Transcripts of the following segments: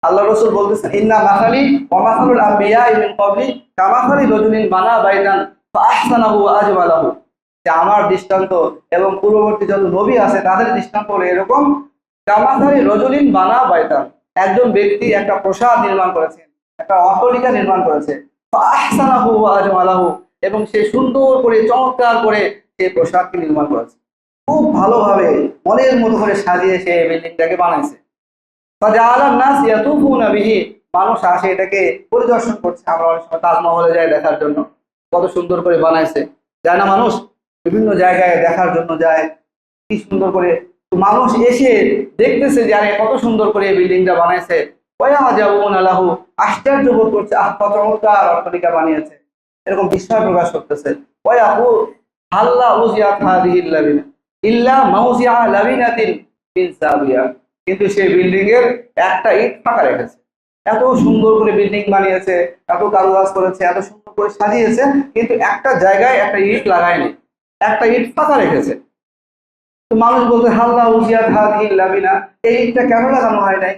আল্লাহ রাসূল বলতেছেন, ইন্না মাসালি ওয়া মাসালুল আম্বিয়া মিন ক্বাবলি কামাসালি রাজুলিন বানা বাইতান ফাআহসানাহু ওয়া আজমালাহু। যে আমার দৃষ্টান্ত এবং পূর্ববর্তী যত নবী আছে তাদের দৃষ্টান্ত হলো এরকম, কামাসালি রাজুলিন বানা বাইতান, একজন ব্যক্তি একটা প্রাসাদ নির্মাণ করেছেন, একটা অট্টালিকা নির্মাণ করেছে, ফাআহসানাহু ওয়া আজমালাহু, এবং সে সুন্দর করে চমৎকার করে সেই প্রাসাদকে নির্মাণ করেছে, খুব ভালোভাবে মনের মতো করে সাজিয়ে সে বিল্ডিংটাকে বানাইছে। মানুষ আসে এটাকে পরিদর্শন করছে। আমরা অনেক সময় তাজমহলে যাই দেখার জন্য, কত সুন্দর করে বানাইছে, যায় না মানুষ? বিভিন্ন জায়গায় দেখার জন্য যায়, কি সুন্দর করে। তো মানুষ এসে দেখতেছে যে আরে কত সুন্দর করে এই বিল্ডিংটা বানাইছে, আলাহু, আশ্চর্য বোধ করছে, আহ কত চমৎকার অট্টালিকা বানিয়েছে, এরকম বিস্ময় প্রকাশ করতেছে। ওয়াহু হাল্লা উজিয়াত হাদিহিল লাবিনা ইল্লা মাউজিআ লাবিনাতিন মিন জাবিয়া, কিন্তু সেই বিল্ডিং এর একটা ইট ফাঁকা রেখেছে। এত সুন্দর করে বিল্ডিং বানিয়েছে, এত কারুকাজ করেছে, এত সুন্দর করে সাজিয়েছে, কিন্তু একটা জায়গায় একটা ইট লাগায়নি, একটা ইট ফাঁকা রেখেছে। তো মানুষ বলতে হাল্লা উজিয়াত হাদিহিল লাবিনা, এই ইটটা কেন লাগানো হয় নাই?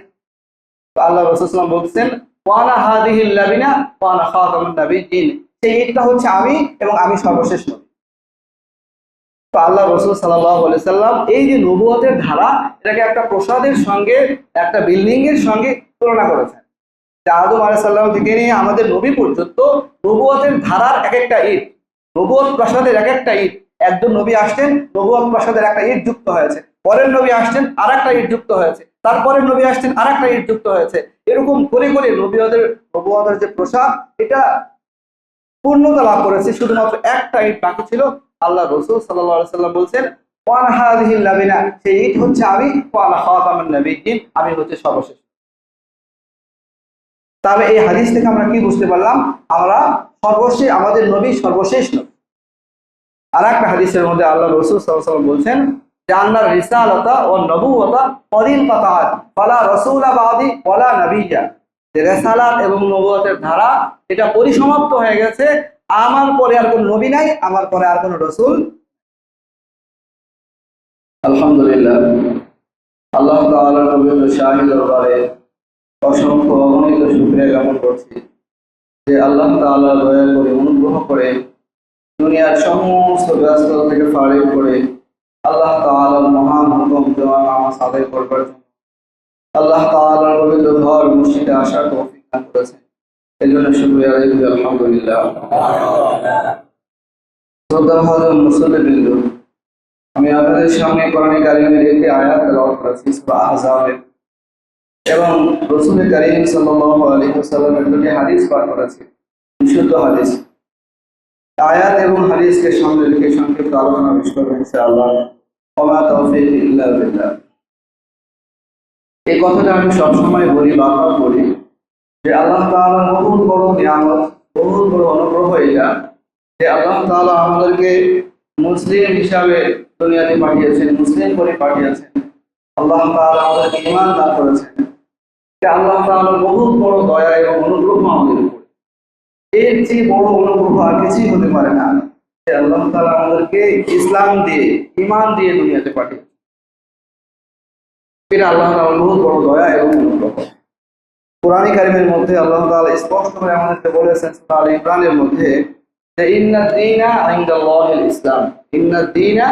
তো আল্লাহ রাসূল সাল্লাল্লাহু আলাইহি ওয়াসাল্লাম বলছেন, ওয়ানা হাদিহিল লাবিনা ওয়ানা খাতামুন নাবিয়্যিন, সেই ইটটা হচ্ছে আমি এবং আমি সর্বশেষ নবী। তো আল্লাহ রাসূল সাল্লাল্লাহু আলাইহি সাল্লাম এই যে নবুয়তের ধারা, এটাকে একটা প্রাসাদের সঙ্গে, একটা বিল্ডিং এর সঙ্গে তুলনা করেছেন। যে আদম আলাইহিস সালাম থেকে নিয়ে আমাদের নবী পর্যন্ত নবুয়তের ধারার এক একটা ইট, নবুয়ত প্রাসাদের এক একটা ইট, একজন নবী আসছেন, নবুয়ত প্রাসাদের একটা ইট যুক্ত হয়েছে, পরের নবী আসছেন আর একটা ইট যুক্ত হয়েছে, তারপরের নবী আসছেন আর একটা ইট যুক্ত হয়েছে, এরকম করে করে নবুয়তের যে প্রাসাদ, এটা পূর্ণতা লাভ করেছে। শুধুমাত্র একটা ইট বাকি ছিল। আল্লাহ রাসূল সাল্লাল্লাহু আলাইহি সাল্লাম বলছেন, ওয়ান হাযিহিল লাবিনা, সেই ইট হচ্ছে আমি, ওয়ানা খাতামুন নাবিয়্যিন, আমি হচ্ছে সর্বশেষ। তাহলে এই হাদিস থেকে আমরা কি বুঝতে পারলাম? আমরা সর্বশেষ, আমাদের নবী সর্বশেষ নবী। আর একটা হাদিসের মধ্যে আল্লাহ রাসূল সাল্লাল্লাহু আলাইহি ওয়াসাল্লাম বলছেন যে আন্নার রিসালাতা ওয়ান নবুওয়াতা কদিন কাতাআত ফালা রাসূলা বাদি ওয়ালা নাবিয়্যা, যে রিসালাত এবং নবুয়তের ধারা এটা পরিসমাপ্ত হয়ে গেছে, আমার পরে আর কোনো নবী নাই, আমার পরে আর কোনো রাসূল। আলহামদুলিল্লাহ, আল্লাহ তাআলার নবীর শাহী দরবারে অসংখ্য অগণিত শুকরিয়া জ্ঞাপন করছি যে আল্লাহ তাআলা দয়া করে, অনুগ্রহ করে, দুনিয়ার সমস্ত ব্যস্ততা থেকে ফারিগ করে আল্লাহ তাআলার মহান হুকুম দেওয়া নামাজ আদায় করবার জন্য আল্লাহ তাআলার পবিত্র ঘর মসজিদে আসার তৌফিক দান করেছেন। এই জন্য শুকরিয়া আদায় করি আলহামদুলিল্লাহ। শ্রদ্ধাভাজন মুসল্লিবৃন্দ, আমি আপনাদের সামনে কোরআন কারীমের একটি আয়াত তেলাওয়াত করেছি সূরা আহজাবের, এবং রাসূল কারীম সাল্লাল্লাহু আলাইহি ওয়াসাল্লামের দুটি হাদিস পাঠ করেছি, বিশুদ্ধ হাদিস। আয়াত এবং হাদিসকে সামনে রেখে সংক্ষিপ্ত আলোচনা পেশ করবেন ইনশাআল্লাহ। ওয়া তাওফীক ইল্লা বিল্লাহ। এই কথাটা আমি সবসময় বলি, বারবার বলি, যে আল্লাহ তাআলার বহুত বড় নিয়ামত, বহুত বড় অনুগ্রহ এটা, যে আল্লাহ তাআলা আমাদেরকে মুসলিম হিসাবে দুনিয়াতে পাঠিয়েছেন, মুসলিম করে পাঠিয়েছেন। আল্লাহ তাআলা আমাদেরকে ঈমান দান করেছেন। যে আল্লাহ তাআলার বহুত বড় দয়া এবং অনুগ্রহ আমাদের উপর, এর চেয়ে বড় অনুগ্রহ আর কিছুই হতে পারে না, যে আল্লাহ তাআলা আমাদেরকে ইসলাম দিয়ে, ঈমান দিয়ে দুনিয়াতে পাঠিয়েছেন। এটা আল্লাহ তাআলার বহুত বড় দয়া এবং অনুগ্রহ। কোরআন কারীমের মধ্যে আল্লাহ তাআলা স্পষ্ট করে আমাদেরকে বলেছেন সূরা আলে ইমরানের মধ্যে যে ইন্নাদ দীনা ইনদাল্লাহিল ইসলাম, ইন্নাদ দীনা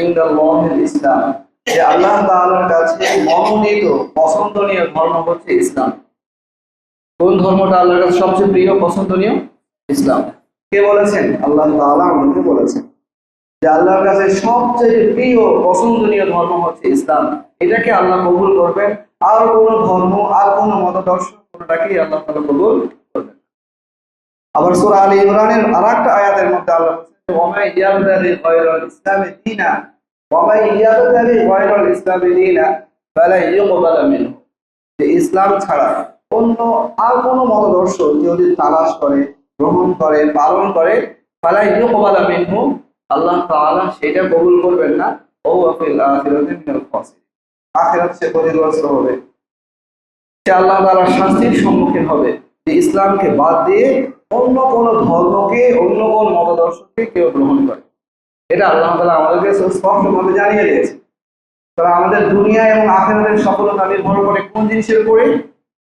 ইনদাল্লাহিল ইসলাম, যে আল্লাহ তাআলার কাছে মনোনীত, পছন্দনীয় ধর্ম হচ্ছে ইসলাম। কোন ধর্মটা আল্লাহর কাছে সবচেয়ে প্রিয়, পছন্দনীয়? ইসলাম। কে বলেছেন? আল্লাহ তাআলা আমাদেরকে বলেছেন যে আল্লাহর কাছে সবচেয়ে প্রিয়, পছন্দনীয় ধর্ম হচ্ছে ইসলাম। এটাকে আল্লাহ কবুল করবেন, আর কোন ধর্ম, আর কোন মতদর্শ, কোনটাকেই আল্লাহ তাআলা কবুল করবেন। আবার সূরা আলে ইমরানের আরেকটা আয়াতের মধ্যে আল্লাহ বলেছেন, ওয়া মান ইয়াবতাগি গায়রাল ইসলামি দীনা ওয়া মান ইয়াবতাগি গায়রাল ইসলামি দীনা ফালা ইউকবালা মিনহু, যে ইসলাম ছাড়া অন্য আর কোন মতদর্শ কেউ যদি তালাশ করে, গ্রহণ করে, পালন করে, ফালা ইউকবালা মিনহু, আল্লাহ তাআলা সেটা কবুল করবেন না। ও ফিল আখিরাতি মিনাল খাসিরিন, আখিরাত সে ক্ষতিগ্রস্ত হবে, সে আল্লাহ তাআলার শাস্তির সম্মুখীন হবে, যে ইসলামকে বাদ দিয়ে অন্য কোন ধর্মকে, অন্য কোন মতদর্শকে কেউ গ্রহণ করে। এটা আল্লাহ তাআলা আমাদেরকে স্পষ্টভাবে জানিয়ে দিয়েছে। তাহলে আমাদের দুনিয়া এবং আখিরাতের সফলতা নির্ভর করে কোন জিনিসের উপরে?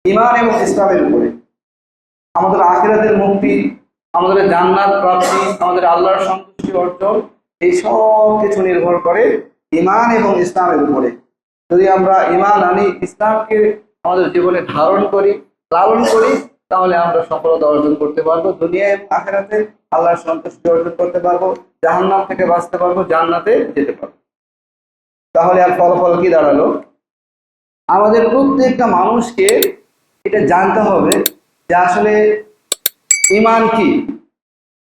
ঈমান এবং ইসলামের উপরে। আমাদের আখিরাতের মুক্তি, আমাদের জান্নাত প্রাপ্তি, আমাদের আল্লাহর সন্তুষ্টি অর্জন, এই সব কিছু নির্ভর করে ঈমান এবং ইসলামের উপরে। যদি আমরা ঈমান আনি, ইসলামকে আমাদের জীবনে ধারণ করি, লালন করি, তাহলে আমরা সফলতা অর্জন করতে পারবো, দুনিয়া এবং আখিরাতে আল্লাহর সন্তুষ্টি অর্জন করতে পারবো, জাহান্নাম থেকে বাঁচতে পারবো, জান্নাতে যেতে পারবো। তাহলে আর ফলাফল কি দাঁড়ালো? আমাদের প্রত্যেকটা মানুষকে এটা জানতে হবে যে আসলে ঈমান কি,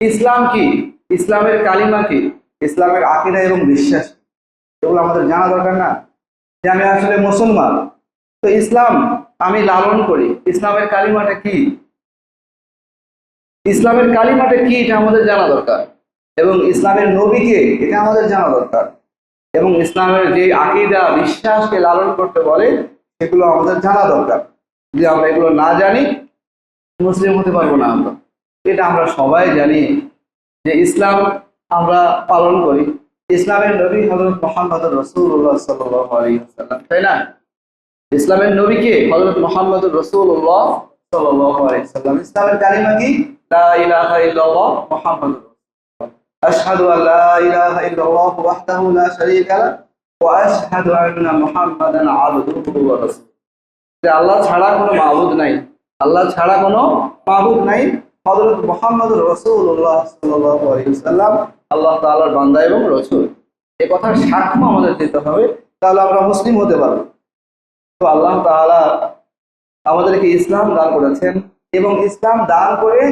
ইসলাম কি, ইসলামের কালিমা কি, ইসলামের আকীদা এবং বিশ্বাস কি। এগুলো আমাদের জানা দরকার না? যে আমি আসলে মুসলমান, তো ইসলাম আমি লালন করি, ইসলামের কালিমাটা কি, ইসলামের কালিমাটা কি এটা আমাদের জানা দরকার। এবং ইসলামের নবীকে এটা আমাদের জানা দরকার। এবং ইসলামের যে আকীদা বিশ্বাসকে লালন করতে বলে সেগুলো আমাদের জানা দরকার। যদি আমরা এগুলো না জানি, মুসলিম হতে পারবো না আমরা। এটা আমরা সবাই জানি যে ইসলাম আমরা পালন করি। ইসলামের নবী হযরত মুহাম্মদ রাসূলুল্লাহ সাল্লাল্লাহু আলাইহি ওয়াসাল্লাম, তাই না? ইসলামের নবীকে হযরত মুহাম্মদ রাসূলুল্লাহ সাল্লাল্লাহু আলাইহি ওয়াসাল্লাম। ইসলামের কালিমা কি? লা ইলাহা ইল্লাল্লাহ মুহাম্মাদুর রাসূলুল্লাহ। আশহাদু আল্লা ইলাহা ইল্লাল্লাহ ওয়াহদাহু লা শারীকা লাহু ওয়া আশহাদু আন্না মুহাম্মাদান আবদুহু ওয়া রাসূলুহু। যে আল্লাহ ছাড়া কোনো মাবুদ নাই, আল্লাহ ছাড়া কোনো মাবুদ নাই, হযরত মুহাম্মদুর রাসূলুল্লাহ সাল্লাল্লাহু আলাইহি ওয়াসাল্লাম আল্লাহ তাআলার বান্দা এবং রাসূল। এই কথার সাক্ষ্য আমাদের দিতে হবে, তাহলে আমরা মুসলিম হতে পারবো। তো আল্লাহ তাআলা আমাদেরকে ইসলাম দান করেছেন এবং ইসলাম দান করে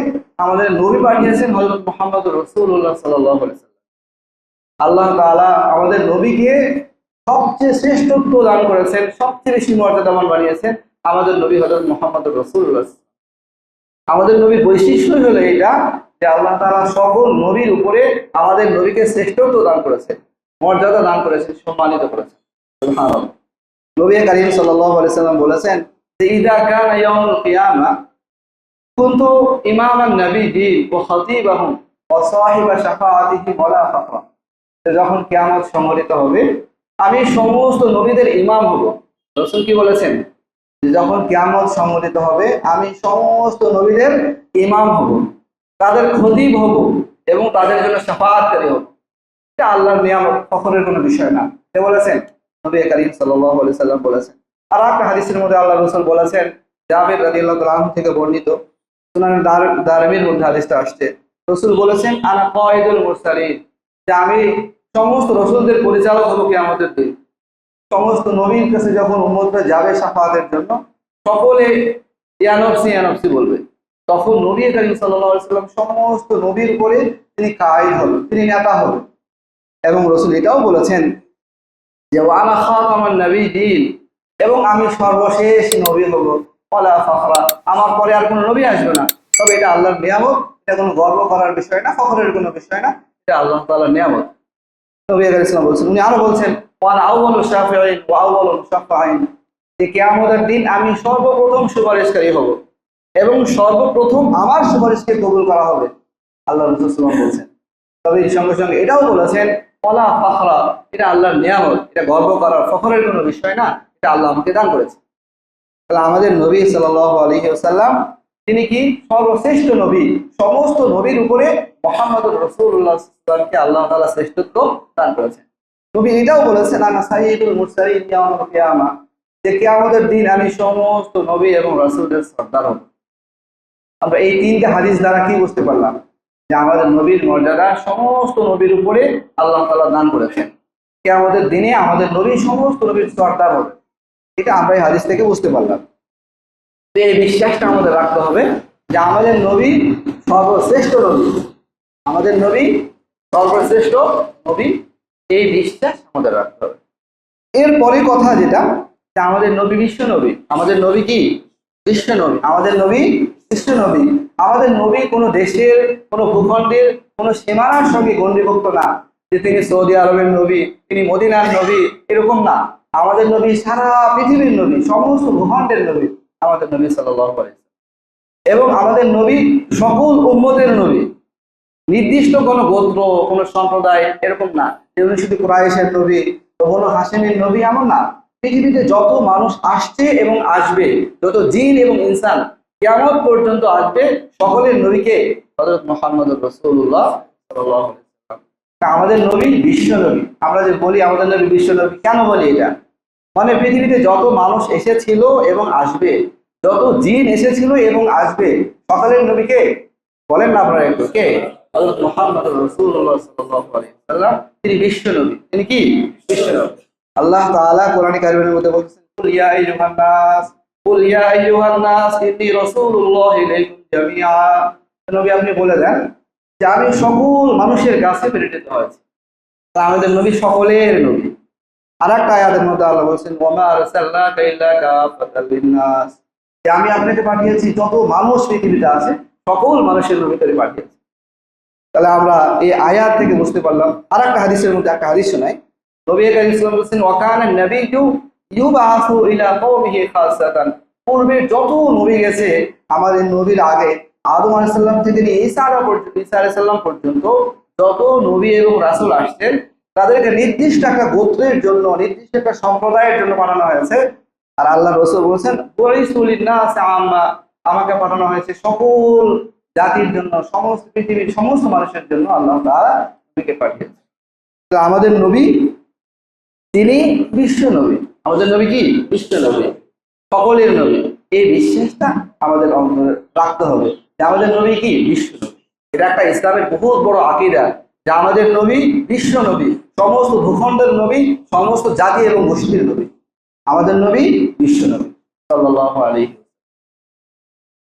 আমাদের নবী পাঠিয়েছেন হযরত মুহাম্মদুর রাসূলুল্লাহ সাল্লাল্লাহু আলাইহি ওয়াসাল্লাম। আল্লাহ তাআলা আমাদের নবীকে সবচেয়ে শ্রেষ্ঠত্ব দান করেছেন, সবচেয়ে বেশি মর্যাদাবান বানিয়েছেন আমাদের নবী হযরত মুহাম্মদুর রাসূলুল্লাহ। আমাদের নবীর বৈশিষ্ট্য হলো এটা যে আল্লাহ তাআলা সকল নবীর উপরে আমাদের নবীকে শ্রেষ্ঠত্ব দান করেছেন, মর্যাদা দান করেছেন, সম্মানিত করেছেন। সুবহানাল্লাহ। নবী করিম সাল্লাল্লাহু আলাইহি সাল্লাম বলেছেন যে ইযা কানা ইয়াউমুল কিয়ামা কুনতু ইমামান নাবিয়্যিন ওয়া খাতিবাহুম ওয়া সাহিবা শাফাআতিহি ওয়ালা ফাখরা। যখন কিয়ামত সংঘটিত হবে আমি সমস্ত নবীদের ইমাম হব। রাসূল কি বলেছেন? যে যখন কিয়ামত সংঘটিত হবে আমি সমস্ত নবীদের ইমাম হব, তাদের খতিব হব এবং তাদের জন্য শাফাআতকারী হব। এটা আল্লাহর নিয়ামত, ফখরের কোনো বিষয় না। কে বলেছেন? নবী করিম সাল্লাল্লাহু আলাইহি সাল্লাম বলেছেন। আর একটা হাদিসের মধ্যে আল্লাহ রাসূল বলেছেন, জাবের রাদিয়াল্লাহু তাআলা আনহু থেকে বর্ণিত, সুনান দারমির মধ্যে হাদিসটা আসছে। রাসূল বলেছেন আনা কায়দুল মুরসালিন, যে আমি সমস্ত রাসূলদের পরিচালক হব কিয়ামতের দিন। সমস্ত নবীর কাছে যখন উম্মতরা যাবে শাফাআতের জন্য, সকলে ইয়া নফসি ইয়া নফসি বলবে, তখন নবী করিম সাল্লাল্লাহু আলাইহি সাল্লাম সমস্ত নবীর উপরে তিনি কায়েদ হবেন, তিনি নেতা হবেন। এবং রাসূল এটাও বলেছেন যে ওয়ানা খাতামান নাবিয়্যিন, এবং আমি সর্বশেষ নবী হব, ওয়ালা ফাখরা, আমার পরে আর কোনো নবী আসবে না। তবে এটা আল্লাহর নিয়ামত, এটা কোনো গর্ব করার বিষয় না, ফখরের কোনো বিষয় না, এটা আল্লাহ তাআলার নিয়ামত। নবী আলাইহিস সালাম বলেছেন, উনি আরো বলছেন ওয়ানা আউয়ালু শাফিঈন ওয়া আউয়ালু মুশাফফাঈন, যে কিয়ামতের দিন আমি সর্বপ্রথম সুপারিশকারী হব এবং সর্বপ্রথম আমার সুপারিশকে কবুল করা হবে, আল্লাহ রাসূল সাল্লাল্লাহু আলাইহি ওয়াসাল্লাম বলেছেন। তবে এর সঙ্গে সঙ্গে এটাও বলেছেন ওয়ালা ফাখরা, এটা আল্লাহর নিয়ামত, এটা গর্ব করার ফখরের কোনো বিষয় না, এটা আল্লাহ আমাকে দান করেছে। তাহলে আমাদের নবী সাল্লাল্লাহু আলাইহি ওয়াসাল্লাম তিনি কি? সর্বশ্রেষ্ঠ নবী। সমস্ত নবীর উপরে মুহাম্মদুর রাসূলুল্লাহ সাল্লাল্লাহু আলাইহি ওয়াসাল্লামকে আল্লাহ তাআলা শ্রেষ্ঠত্ব দান করেছেন। নবী এটাও বলেছেন আনা সাইয়্যিদুল মুরসালিন ইয়াউমাল কিয়ামা, যে কিয়ামতের দিন আমি সমস্ত নবী এবং রাসূলদের সর্দার হব। আমরা এই তিনটে হাদিস দ্বারা কি বুঝতে পারলাম? যে আমাদের নবীর মর্যাদা সমস্ত নবীর উপরে আল্লাহ তাআলা দান করেছেন। কিয়ামতের দিনে আমাদের নবী সমস্ত নবীর সর্দার হবে, এটা আমরা এই হাদিস থেকে বুঝতে পারলাম। তো এই বিশ্বাসটা আমাদের রাখতে হবে যে আমাদের নবী সর্বশ্রেষ্ঠ নবী, আমাদের নবী সর্বশ্রেষ্ঠ নবী, এই বিশ্বাস আমাদের রাখতে হবে। এরপরে কথা যেটা, যে আমাদের নবী বিশ্ব নবী। আমাদের নবী কি? বিশ্ব নবী। আমাদের নবী বিশ্ব নবী। আমাদের নবী কোনো দেশের, কোনো ভূখণ্ডের, কোনো সীমানার সঙ্গে গণ্ডিভুক্ত না, যে তিনি সৌদি আরবের নবী, তিনি মদিনার নবী, এরকম না। আমাদের নবী সারা পৃথিবীর নবী, সমস্ত ভূখণ্ডের নবী আমাদের নবী সাল্লাল্লাহু আলাইহি ওয়াসাল্লাম। এবং আমাদের নবী সকল উম্মতের নবী, নির্দিষ্ট কোনো গোত্র, কোনো সম্প্রদায় এরকম না যে উনি শুধু কুরাইশের নবী, কোনো হাশিমের নবী, এমন না। পৃথিবীতে যত মানুষ আসছে এবং আসবে, যত জিন এবং ইনসান কিয়ামত পর্যন্ত আসবে, সকলের নবীকে হযরত মুহাম্মদুর রাসূলুল্লাহ সাল্লাল্লাহু আলাইহি ওয়াসাল্লাম। আমাদের নবী বিশ্ব নবী। আমরা যে বলি আমাদের নবী বিশ্ব নবী, কেন বলি এটা? মানে পৃথিবীতে যত মানুষ এসেছিল এবং আসবে, যত জিন এসেছিল এবং আসবে, সকলের নবীকে বলেন না আপনারা একটু, কে? হযরত মুহাম্মদুর রাসূলুল্লাহ সাল্লাল্লাহু আলাইহি ওয়াসাল্লাম। তিনি বিশ্ব নবী। তিনি কি? বিশ্ব নবী। আল্লাহ তাআলা কোরআন কারীমের মধ্যে বলছেন, কুল ইয়া আইয়ুহান নাস, কুল ইয়া আইয়ুহান নাস ইন্নী রাসূলুল্লাহ ইলাইকুম জামিআ। নবী আপনি বলে দেন যে আমি সকল মানুষের কাছে প্রেরিত হয়েছি। তা আমাদের নবী সকলের নবী। আরেকটা আয়াতের মধ্যে আল্লাহ বলছেন, ওয়ামা আরসালনাকা ইল্লা কাফাতাল লিন্নাস, যে আমি আপনাকে পাঠিয়েছি যত মানুষ পৃথিবীতে আছে সকল মানুষের নবী করে পাঠিয়েছি। তাহলে আমরা এই আয়াত থেকে বুঝতে পারলাম। আরেকটা হাদিসের মধ্যে একটা হাদিস শোনাই, নবী কারীম সাল্লাল্লাহু আলাইহি ওয়াসাল্লাম বলেছেন, ওয়াকানা নাবিয়্যু ইউবাসু ইলা কওমিহি খাসাতান, পূর্বে যত নবী গেছে আমাদের নবীর আগে, আদম আলাইহিস সালাম থেকে নিয়ে ঈসা আলাইহিস সালাম পর্যন্ত যত নবী এবং রাসূল আসছেন, তাদেরকে নির্দিষ্ট একটা গোত্রের জন্য, নির্দিষ্ট একটা সম্প্রদায়ের জন্য পাঠানো হয়েছে। আর আল্লাহ রাসূল বলেছেন, বুইসুলিন নাস আম্মা, আমাকে পাঠানো হয়েছে সকল জাতির জন্য, সমস্ত পৃথিবীর সমস্ত মানুষের জন্য আল্লাহ তাআলা নবীকে পাঠিয়েছে। তো আমাদের নবী তিনি বিশ্ব নবী। আমাদের নবী কি? বিশ্ব নবী, সকলের নবী। এই বিশ্বাসটা আমাদের অন্তরে রাখতে হবে যে আমাদের নবী কি? বিশ্ব নবী। এটা একটা ইসলামের বহুত বড় আকীদা যে আমাদের নবী বিশ্ব নবী, সমস্ত ভূখণ্ডের নবী, সমস্ত জাতি এবং গোষ্ঠীর নবী। আমাদের নবী বিশ্ব নবী সাল্লাল্লাহু আলাইহি।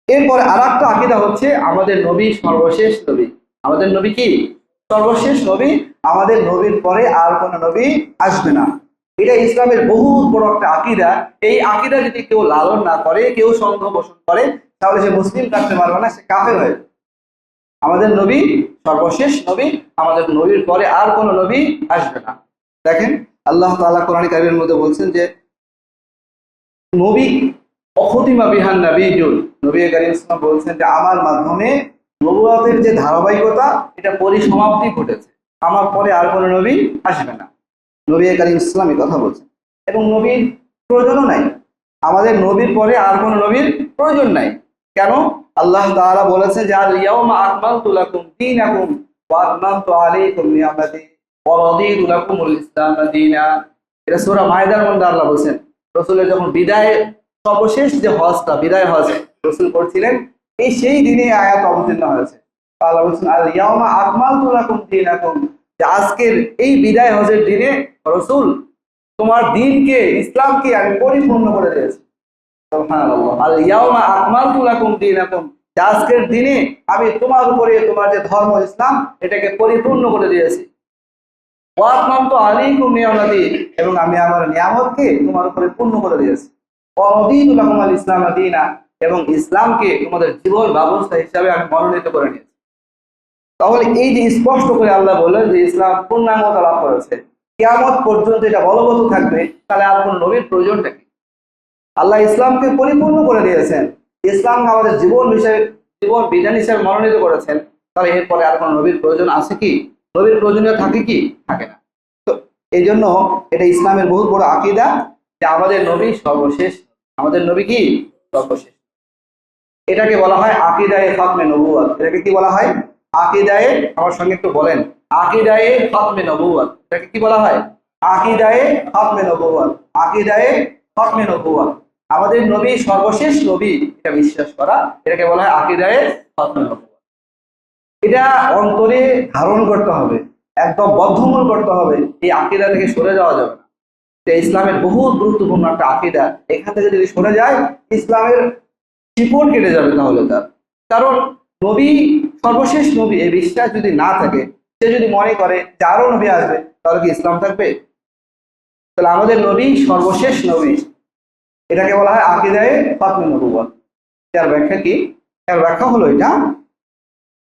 এরপরে আরেকটা আকীদা হচ্ছে আমাদের নবী সর্বশেষ নবী। আমাদের নবী কি? সর্বশেষ নবী। আমাদের নবীর পরে আর কোনো নবী আসবে না। এটা ইসলামের বহুত বড় একটা আকীদা। এই আকীদা যদি কেউ লালন না করে, কেউ সন্দেহ পোষণ করে, তাহলে সে মুসলিম থাকতে পারবে না, সে কাফের হয়ে যাবে। আমাদের নবী সর্বশেষ নবী। আমাদের নবীর পরে আর কোনো নবী আসবে না। দেখেন আল্লাহ তাআলা কোরআন কারীমের মধ্যে বলছেন যে নবী অখতিমা বিহান নাবিয়্যুন, নবী কারীম সাল্লাল্লাহু আলাইহি ওয়াসাল্লাম বলছেন যে আমার মাধ্যমে নবুয়তের যে ধারাবাহিকতা, এটা পরিসমাপ্তি ঘটেছে, আমার পরে আর কোনো নবী আসবে না। নবী কারীম ইসলাম এই কথা বলছেন। এবং নবীর প্রয়োজনও নাই, আমাদের নবীর পরে আর কোনো নবীর প্রয়োজন নাই। কেন? আল্লাহ তাআলা বলেছেন যে আল ইয়াউমা আকমালতু লাকুম দীনাকুম ওয়া আতমামতু আলাইকুম নি'মাতি ওয়া রাদিতু লাকুমুল ইসলাম দীনা। এটা সূরা মাইদার মধ্যে আল্লাহ বলেছেন। রাসূলের যখন বিদায়, সর্বশেষ যে হজটা, বিদায় হজ রাসূল করছিলেন, এই সেই দিনে আয়াত অবতীর্ণ হয়েছে। আল্লাহ বলেছেন আল ইয়াউমা আকমালতু লাকুম দীনাকুম, যে আজকের এই বিদায় হজের দিনে রাসূল তোমার দ্বীনকে, ইসলামকে আমি পরিপূর্ণ করে দিয়েছি। সুবহানাল্লাহ। আল ইয়াউমা আকমালতু লাকুম দীনাকুম, যে আজকের দিনে আমি তোমার উপরে তোমার যে ধর্ম ইসলাম, এটাকে পরিপূর্ণ করে দিয়েছি। ওয়া আতমামতু আলাইকুম নি'মাতি, এবং আমি আমার নিয়ামতকে তোমার উপরে পূর্ণ করে দিয়েছি। ওয়া রাদিতু লাকুমুল ইসলাম দীনা, এবং ইসলামকে তোমাদের জীবন ব্যবস্থা হিসাবে আমি মনোনীত করে নিয়েছি। তাহলে এই যে স্পষ্ট করে আল্লাহ বললেন যে ইসলাম পূর্ণাঙ্গতা লাভ করেছে, কিয়ামত পর্যন্ত এটা বলবৎ থাকবে, তাহলে আর কোন নবীর প্রয়োজনটা কি? আল্লাহ ইসলামকে পরিপূর্ণ করে দিয়েছেন, ইসলাম আমাদের জীবন বিষয়ে, জীবন বিধান হিসেবে মনোনীত করেছেন, তাহলে এরপরে আর কোন নবীর প্রয়োজন আছে কি? নবীর প্রয়োজনীয় থাকে কি? থাকে না। তো এই জন্য এটা ইসলামের বহুত বড় আকীদা যে আমাদের নবী সর্বশেষ। আমাদের নবী কি? সর্বশেষ। এটাকে বলা হয় আকীদায়ে খাতমে নবুয়ত। এটাকে কি বলা হয়? আকীদায়ে, আমার সঙ্গে একটু বলেন, আকীদায়ে খাতমে নবুয়ত। এটাকে কি বলা হয়? আকীদায়ে খাতমে নবুয়ত। আকীদায়ে খাতমে নবুয়ত। আমাদের নবী সর্বশেষ নবী, এটা বিশ্বাস করা, এটাকে বলা হয় আকীদায়ে খাতমে নবুয়ত। এটা অন্তরে ধারণ করতে হবে, একদম বদ্ধমূল করতে হবে। এই আকীদা থেকে সরে যাওয়া যাবে না। এটা ইসলামের বহুত গুরুত্বপূর্ণ একটা আকীদা। এখান থেকে যদি সরে যায়, ইসলামের শিকড় কেটে যাবে তাহলে তার। কারণ নবী সর্বশেষ নবী, এই বিশ্বাস যদি না থাকে, সে যদি মনে করে যে আরো নবী আসবে, তাহলে কি ইসলাম থাকবে? তাহলে আমাদের নবী সর্বশেষ নবী, এটাকে বলা হয় আকীদায়ে খাতমে নবুয়ত। এর ব্যাখ্যা কি? এর ব্যাখ্যা হলো এটা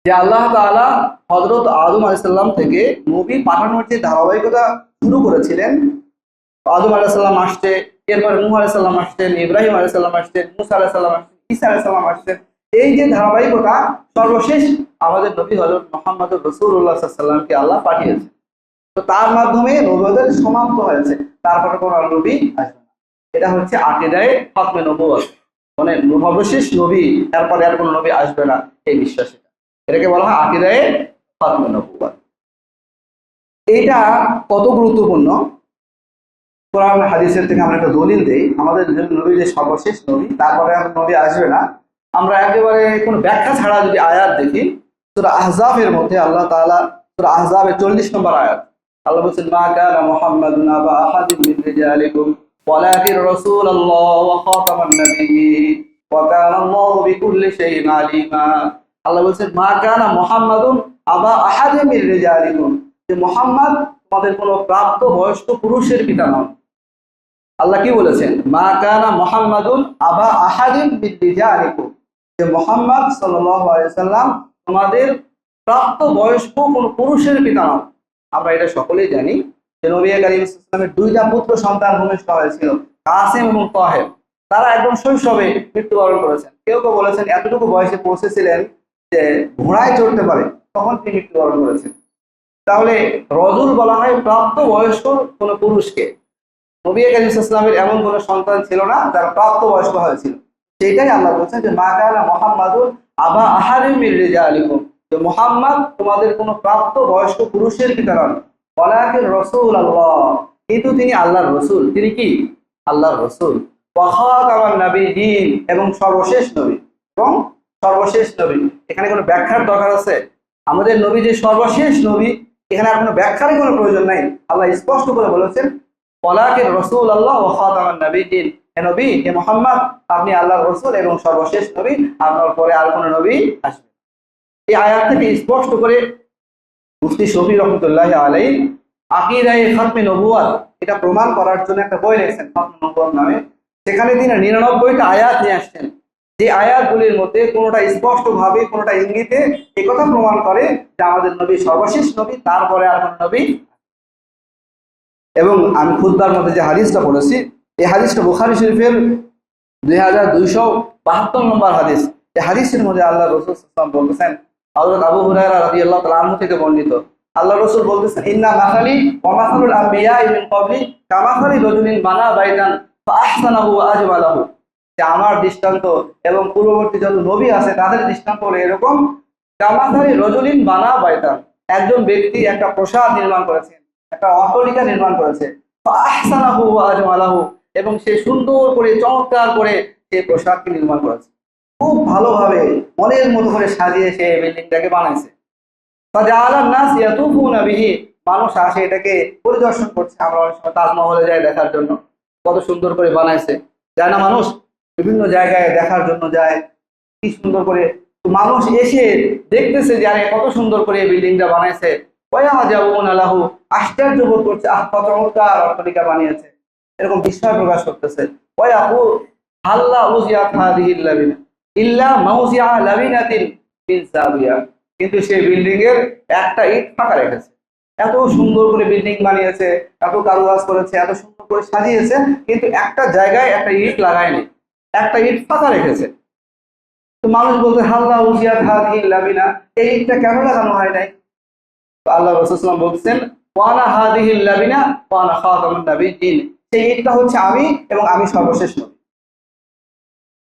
যে আল্লাহ তাআলা হযরত আদম আলাইহিস সালাম থেকে নবী পাঠানোর যে ধারাবাহিকতা শুরু করেছিলেন, আদম আলাইহিস সালাম আসছে, এরপর নূহ আলাইহিস সালাম আসছেন, ইব্রাহিম আলাইহিস সালাম আসছেন, মুসা আলাইহিস সালাম আসছেন, ঈসা আলাইহিস সালাম আসছেন। এই যে ধারাবাহিকতা, সর্বশেষ আমাদের নবী হযরত মুহাম্মদুর রাসূলুল্লাহ সাল্লাল্লাহু আলাইহি ওয়াসাল্লামকে আল্লাহ পাঠিয়েছেন। তো তার মাধ্যমে নবুয়তের সমাপ্ত হয়েছে, তারপরে কোন নবী আসবে না। এটা হচ্ছে আকীদায়ে খতমে নবুয়ত, মানে সর্বশেষ নবী, তারপরে আর কোনো নবী আসবে না এই বিশ্বাস। এটাকে বলা হয় আকীদায়ে খতমে নবুয়ত। এইটা কত গুরুত্বপূর্ণ, কোরআন হাদিসের থেকে আমরা একটা দলিল দেই, আমাদের নবী যে সর্বশেষ নবী, তারপরে আর নবী আসবে না। আমরা একেবারে কোনো ব্যাখ্যা ছাড়া যদি আয়াত দেখি, সূরা আহজাবের মধ্যে আল্লাহ তাআলা, সূরা আহজাবের 40 নম্বর আয়াত, আল্লাহ বলছেন মা কানা মুহাম্মাদুন আবা আহাদিন মিন রিজালিকুম ওয়ালাকিন রাসূলুল্লাহ ওয়া খাতামান নাবিয়্যিন ওয়া কানা আল্লাহু বিকুল্লি শাইইন আলিমা। আল্লাহ বলছেন মা কানা মুহাম্মাদুন আবা আহাদিন মিন রিজালিকুম, যে মুহাম্মদ তোমাদের কোনো প্রাপ্ত বয়স্ক পুরুষের পিতা নন। আল্লাহ কি বলেছেন? মা কানা মুহাম্মাদুন আবা আহাদিন মিন রিজালিকুম, যে মুহাম্মদ সাল্লাল্লাহু আলাইহি ওয়াসাল্লাম তোমাদের প্রাপ্ত বয়স্ক কোন পুরুষের পিতা নন। আমরা এটা সকলেই জানি যে নবী করিম সাল্লাল্লাহু আলাইহি ওয়াসাল্লামের দুইটা পুত্র সন্তান ভূমিষ্ঠ হয়েছিল, কাসিম এবং তাহের। তারা একদম শৈশবে মৃত্যুবরণ করেছেন। কেউ কেউ বলেছেন এতটুকু বয়সে পৌঁছেছিলেন যে ঘোড়ায় চড়তে পারে, তখন তিনি মৃত্যুবরণ করেছেন। তাহলে রজুল বলা হয় প্রাপ্ত বয়স্ক কোন পুরুষকে। নবী করিম সাল্লাল্লাহু আলাইহি ওয়াসাল্লামের এমন কোন সন্তান ছিল না যারা প্রাপ্ত বয়স্ক হয়েছিল। সেটাই আল্লাহ বলছেন যে মা কানা মুহাম্মাদুন আবা আহাদিন মিন রিজালিকুম, যে মুহাম্মদ তোমাদের কোনো প্রাপ্ত বয়স্ক পুরুষের পিতা নন, ওয়ালাকিন রাসূলুল্লাহ, কিন্তু তিনি আল্লাহর রাসূল। তিনি কি? আল্লাহর রাসূল। ওয়া খাতামান নাবিয়্যিন, এবং সর্বশেষ নবী। এবং সর্বশেষ নবী, এখানে কোনো ব্যাখ্যার দরকার আছে? আমাদের নবী যে সর্বশেষ নবী, এখানে আর কোনো ব্যাখ্যারই কোনো প্রয়োজন নাই। আল্লাহ স্পষ্ট করে বলেছেন ওয়ালাকিন রাসূলুল্লাহ ওয়া খাতামান নাবিয়্যিন, হে নবী, হে মুহাম্মদ, আপনি আল্লাহর রাসূল এবং সর্বশেষ নবী, আপনার পরে আর কোনো নবী আসবে। এই আয়াত থেকে স্পষ্ট করে মুফতি শফি রহমাতুল্লাহি আলাইহি আকীদায়ে খতমে নবুয়ত এটা প্রমাণ করার জন্য একটা বই লিখেছেন খতমে নবুয়ত নামে। সেখানে তিনি 99টা আয়াত নিয়ে আসছেন, যে আয়াতগুলির মধ্যে কোনোটা স্পষ্ট ভাবে, কোনোটা ইঙ্গিতে এই কথা প্রমাণ করে যে আমাদের নবী সর্বশেষ নবী, তারপরে আর কোনো নবী। এবং আমি খুতবার মধ্যে যে হাদিসটা বলেছি, এই হাদিসটা বুখারী শরীফের 2272 নম্বর হাদিস। এই হাদিসের মধ্যে আল্লাহ রাসূল সাল্লাল্লাহু আলাইহি ওয়াসাল্লাম বলতেছেন, হযরত আবু হুরায়রা রাদিয়াল্লাহু তাআলা আনহু থেকে বর্ণিত, আল্লাহ রাসূল বলতেছেন ইন্না মাসালি ওয়া মাসালুল আমবিয়াই মিন ক্বাবলি কামাসালি রাজুলিন বানা বাইতান ফাআহসানাহু ওয়া আজমালাহু, যে আমার দৃষ্টান্ত এবং পূর্ববর্তী যত নবী আছে তাদের দৃষ্টান্ত হলো এরকম, কামাসালি রাজুলিন বানা বাইতান, একজন ব্যক্তি একটা প্রাসাদ নির্মাণ করেছেন, একটা অট্টালিকা নির্মাণ করেছে, ফাআহসানাহু ওয়া আজমালাহু, এবং সে সুন্দর করে চমৎকার করে সেই প্রাসাদকে নির্মাণ করেছে, খুব ভালোভাবে মনের মতো করে সাজিয়ে সে বিল্ডিংটাকে বানাইছে। ফাজাআলান নাস ইয়াতুফুনা বিহি, মানুষ আসে এটাকে পরিদর্শন করছে। আমরা অনেক সময় তাজমহলে যাই দেখার জন্য, কত সুন্দর করে বানাইছে, যায় না মানুষ? বিভিন্ন জায়গায় দেখার জন্য যায়, কি সুন্দর করে। তো মানুষ এসে দেখতেছে যে আরে কত সুন্দর করে এই বিল্ডিংটা বানাইছে, ওয়ায়াজাবুনা লাহু, আশ্চর্য বোধ করছে, আহ কত চমৎকার অট্টালিকা বানিয়েছে, এরকম বিস্ময় প্রকাশ করতেছে। ওয়ায়াকুল হাল্লা উজিয়াত হাদিহিল লাবিনা ইল্লা মাউজিআ লাবিনাতিন মিন জাবিয়া, কিন্তু সেই বিল্ডিং এর একটা ইট ফাঁকা রেখেছে। এত সুন্দর করে বিল্ডিং বানিয়েছে, এত কারুকাজ করেছে, এত সুন্দর করে সাজিয়েছে, কিন্তু একটা জায়গায় একটা ইট লাগায়নি, একটা ইট ফাঁকা রেখেছে। তো মানুষ বলতে হাল্লা উজিয়াত হাদিহিল লাবিনা, এই ইটটা কেন লাগানো হয় নাই? তো আল্লাহ রাসূল সাল্লাল্লাহু আলাইহি ওয়াসাল্লাম বলছেন ওয়ানা হাদিহিল লাবিনা ওয়ানা খাতামুন নাবিয়্যিন, সেই ইটটা হচ্ছে আমি এবং আমি সর্বশেষ নবী।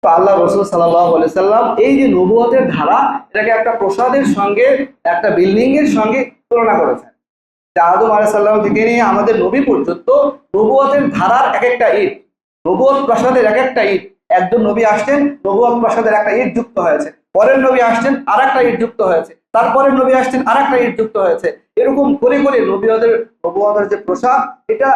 তো আল্লাহ রাসূল সাল্লাল্লাহু আলাইহি সাল্লাম এই যে নবুয়তের ধারা, এটাকে একটা প্রাসাদের সঙ্গে, একটা বিল্ডিং এর সঙ্গে তুলনা করেছেন। যে আদম আলাইহিস সালাম থেকে নিয়ে আমাদের নবী পর্যন্ত নবুয়তের ধারার এক একটা ইট, নবুয়ত প্রাসাদের এক একটা ইট, একজন নবী আসছেন, নবুয়ত প্রাসাদের একটা ইট যুক্ত হয়েছে, পরের নবী আসছেন আর একটা ইট যুক্ত হয়েছে, তারপরের নবী আসছেন আর একটা ইট যুক্ত হয়েছে, এরকম করে করে নবুয়তের যে প্রাসাদ এটা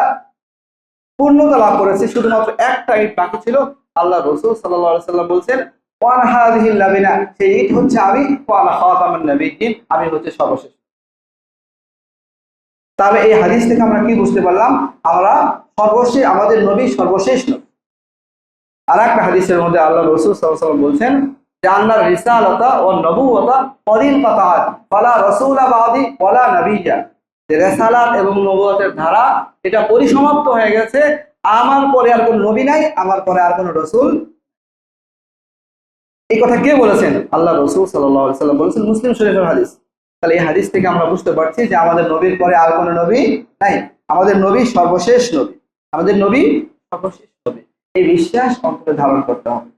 পূর্ণতা লাভ করেছে। শুধুমাত্র একটা ইট বাকি ছিল। আল্লাহ রাসূল সাল্লাল্লাহু আলাইহি সাল্লাম বলছেন ওয়ান হাযিহিল লাবিনা, সেই ইট হচ্ছে আমি, ওয়ানা খাতামুন নাবিয়্যিন, আমি হচ্ছে সর্বশেষ। তাহলে এই হাদিস থেকে আমরা কি বুঝতে পারলাম? আমরা সর্বশেষ, আমাদের নবী সর্বশেষ নবী। আর একটা হাদিসের মধ্যে আল্লাহ রাসূল সাল্লাল্লাহু আলাইহি সাল্লাম বলছেন যে আন্নার রিসালাতা ওয়ান নবুওয়াতা ক্বাদিন কাতাআত ফালা রাসূলা বাদি ওয়ালা নাবিয়্যা, যে রিসালাত এবং নবুয়তের ধারা এটা পরিসমাপ্ত হয়ে গেছে, আমার পরে আর কোনো নবী নাই, আমার পরে আর কোনো রাসূল। এই কথা কে বলেছেন? আল্লাহ রাসূল সাল্লাল্লাহু আলাইহি সাল্লাম বলেছেন, মুসলিম শরীফের হাদিস। তাহলে এই হাদিস থেকে আমরা বুঝতে পারছি যে আমাদের নবীর পরে আর কোনো নবী নাই, আমাদের নবী সর্বশেষ নবী, আমাদের নবী সর্বশেষ নবী। এই বিশ্বাস অন্তরে ধারণ করতে হবে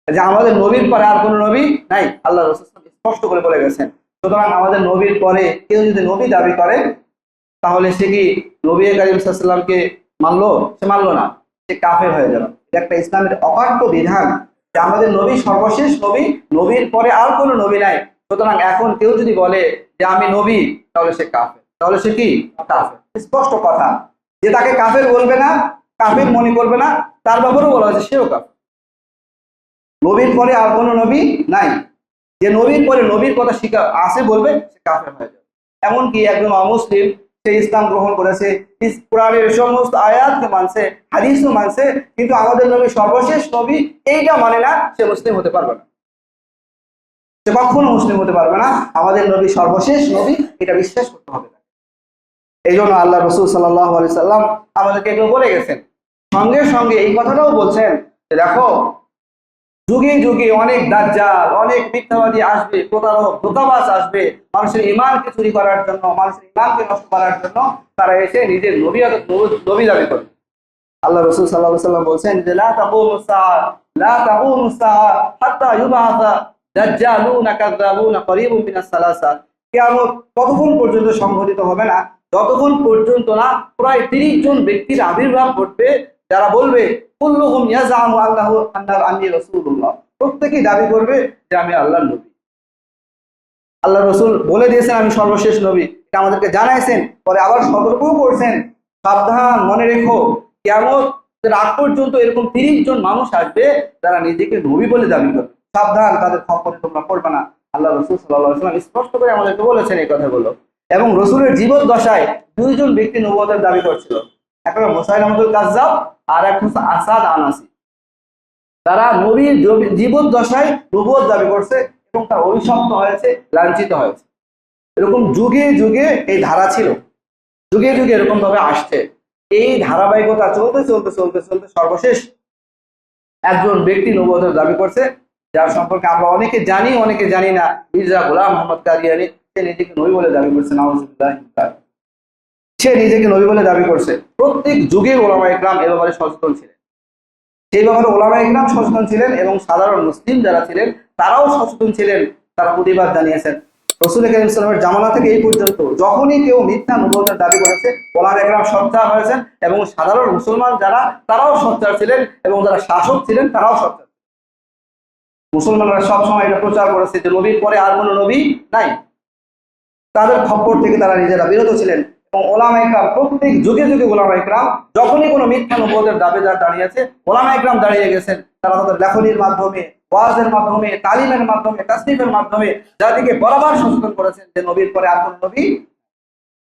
যে আমাদের নবীর পরে আর কোনো নবী নাই। আল্লাহ রাসূল স্পষ্ট করে বলে গেছেন। সুতরাং আমাদের নবীর পরে কেউ যদি নবী দাবি করে তাহলে সে কি নবী করিম সাল্লাল্লাহু আলাইহি ওয়াসাল্লামকে মানলো? সে মানলো না, সে কাফের হয়ে গেল। এটা একটা ইসলামের অকাট্য বিধান যে আমাদের নবী সর্বশেষ নবী, নবীর পরে আর কোনো নবী নাই। সুতরাং এখন কেউ যদি বলে যে আমি নবী, তাহলে সে কাফের। তাহলে সে কি? কাফের। স্পষ্ট কথা। যে তাকে কাফের বলবে না, কাফের মনে করবে না, তার ব্যাপারেও বলা হয়েছে সেও কাফের। নবীর পরে আর কোনো নবী নাই, যে নবীর পরে নবীর কথা স্বীকার আছে বলবে সে কাফের হয়ে যাবে। এমনকি একজন অমুসলিম সে ইসলাম গ্রহণ করেছে, কোরআনের সমস্ত আয়াতকে মানছে, হাদিসও মানছে, কিন্তু আমাদের নবী সর্বশেষ নবী এইটা মানে না, সে মুসলিম হতে পারবে না, সে কখনো মুসলিম হতে পারবে না। আমাদের নবী সর্বশেষ নবী, এটা বিশ্বাস করতে হবে। এই জন্য আল্লাহ রাসূল সাল্লাল্লাহু আলাইহি সাল্লাম আমাদেরকে এগুলো বলে গেছেন। সঙ্গে সঙ্গে এই কথাটাও বলছেন যে দেখো, যুগে যুগে অনেক দাজ্জাল, অনেক মিথ্যাবাদী আসবে, প্রতারক, ধোঁকাবাজ আসবে মানুষের ঈমানকে চুরি করার জন্য, মানুষের ঈমানকে নষ্ট করার জন্য। তারা এসে নিজের নবী দাবি করবে। আল্লাহ রাসূল সাল্লাল্লাহু আলাইহি সাল্লাম বলছেন যে লা তাকুমুস সাআ, লা তাকুমুস সাআ হাত্তা ইউবাসা দাজ্জালুনা কাযাবুনা করিবুম মিনাস সালাসা। কিয়ামত ততক্ষণ পর্যন্ত সংঘটিত হবে না যতক্ষণ পর্যন্ত না প্রায় 30 জন ব্যক্তির আবির্ভাব ঘটবে যারা বলবে কুল্লুহুম ইয়াজামু আল্লাহু আন্নী রাসূলুল্লাহ, প্রত্যেকেই দাবি করবে যে আমি আল্লাহর নবী। আল্লাহ রাসূল বলে দিয়েছেন আমি সর্বশেষ নবী, এটা আমাদেরকে জানাইছেন। পরে আবার সতর্কও করছেন, সাবধান, মনে রেখো কিয়ামতের আগ পর্যন্ত এরকম 30 জন মানুষ আসবে যারা নিজেকে নবী বলে দাবি করবে। সাবধান, তাদের খপ্পরে তোমরা পড়বে না। আল্লাহ রাসূল সাল্লাল্লাহু আলাইহি ওয়াসাল্লাম স্পষ্ট করে আমাদেরকে বলেছেন এই কথাগুলো। এবং রসুলের জীবদ্দশায় 2 জন ব্যক্তি নবুয়তের দাবি করছিল, একটা মুসাইলামতুল কাজ্জাব আর একটা হচ্ছে আসাদ আনাসি। তারা নবীর জীবদ্দশায় নবুয়ত দাবি করছে এবং তার অভিশপ্ত হয়েছে, লাঞ্ছিত হয়েছে। এরকম যুগে যুগে এই ধারা ছিল, যুগে যুগে এরকম ভাবে আসছে। এই ধারাবাহিকতা চলতে চলতে চলতে চলতে সর্বশেষ একজন ব্যক্তি নবুয়তের দাবি করছে, যার সম্পর্কে আমরা অনেকে জানি অনেকে জানি না, মির্জা গোলাম মোহাম্মদ কাদিয়ানী। সে নিজেকে নবী বলে দাবি করছে, নাউজুবিল্লাহ। সে নিজেকে নবী বলে দাবি করছে। প্রত্যেক যুগে ওলামায়ে কেরাম এ ব্যাপারে সচেতন ছিলেন, সেই ব্যাপারে ওলামায়ে কেরাম সচেতন ছিলেন এবং সাধারণ মুসলিম যারা ছিলেন তারাও সচেতন ছিলেন, তারা প্রতিবাদ জানিয়েছেন। রাসূল কারীম সাল্লাল্লাহু আলাইহি ওয়াসাল্লামের জামানা থেকে এই পর্যন্ত যখনই কেউ মিথ্যা নবুয়তের দাবি করেছে, ওলামায়ে কেরাম সোচ্চার হয়েছেন এবং সাধারণ মুসলমান যারা তারাও সোচ্চার ছিলেন এবং যারা শাসক ছিলেন তারাও সোচ্চার। মুসলমানরা সবসময় এটা প্রচার করেছে যে নবীর পরে আর কোনো নবী নাই। তাদের খপ্পর থেকে তারা নিজেরা বিরত ছিলেন এবং ওলামায়ে কেরাম প্রত্যেক যুগে যুগে ওলামায়ে কেরাম যখনই কোনো মিথ্যা নবুয়তের দাবিদার দাঁড়িয়েছে, ওলামায়ে কেরাম দাঁড়িয়ে গেছেন। তারা তাদের লেখনীর মাধ্যমে, ওয়াজের মাধ্যমে, তালিমের মাধ্যমে, তাসনিফের মাধ্যমে জাতিকে বরাবর সচেতন করেছেন যে নবীর পরে আর কোনো নবী।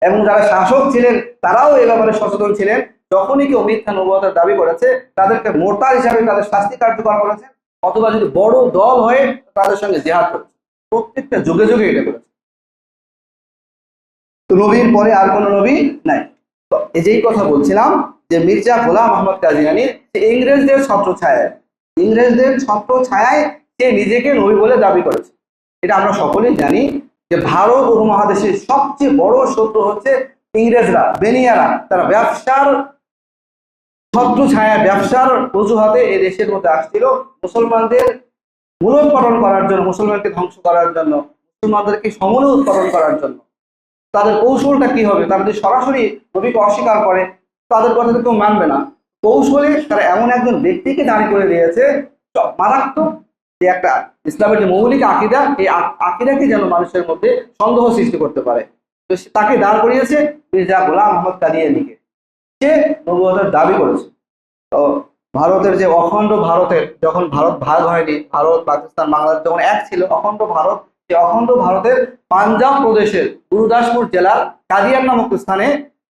এবং যারা শাসক ছিলেন তারাও এ ব্যাপারে সচেতন ছিলেন। যখনই কেউ মিথ্যা নবুয়তের দাবি করেছে তাদেরকে মোরতাদ হিসাবে তাদের শাস্তি কার্যকর করেছেন, অথবা যদি বড় দল হয়ে তাদের সঙ্গে জিহাদ করেছে। প্রত্যেকটা যুগে যুগে এটা করেছে। তো নবীর পরে আর কোনো নবী নাই। তো এই যেই কথা বলছিলাম যে মির্জা গোলাম আহমদ কাদিয়ানী ইংরেজদের ছত্র ছায়ায় সে নিজেকে নবী বলে দাবি করেছে। এটা আমরা সকলেই জানি যে ভারত উপমহাদেশের সবচেয়ে বড় শত্রু হচ্ছে ইংরেজরা, বেনিয়ারা। তারা ব্যবসার ছত্র ছায়া, ব্যবসার অজুহাতে এই দেশের মধ্যে আসছিল মুসলমানদের মূলোৎপাটন করার জন্য, মুসলমানকে ধ্বংস করার জন্য, মুসলমানদেরকে সমূলে উৎপাদন করার জন্য। তাদের কৌশলটা কি হবে? তারা যদি সরাসরি নবীকে অস্বীকার করে তাদের কথা তো কেউ মানবে না। কৌশলে তারা এমন একজন ব্যক্তিকে দাঁড় করে দিয়েছে মারাত্মক, যে একটা ইসলামের যে মৌলিক আকিদা, এই আকিদাকে যেন মানুষের মধ্যে সন্দেহ সৃষ্টি করতে পারে। তো তাকে দাঁড় করিয়েছে মির্জা গোলাম আহমদ কাদিয়ানীকে। সে নবুয়তের দাবি করেছে। তো ভারতের যে অখণ্ড ভারতের যখন ভারত ভাগ হয়নি, ভারত পাকিস্তান বাংলাদেশ যখন এক ছিল, অখণ্ড ভারত, সেই অখণ্ড ভারতের পাঞ্জাব প্রদেশের গুরুদাসপুর জেলার কাদিয়ান নামক স্থানে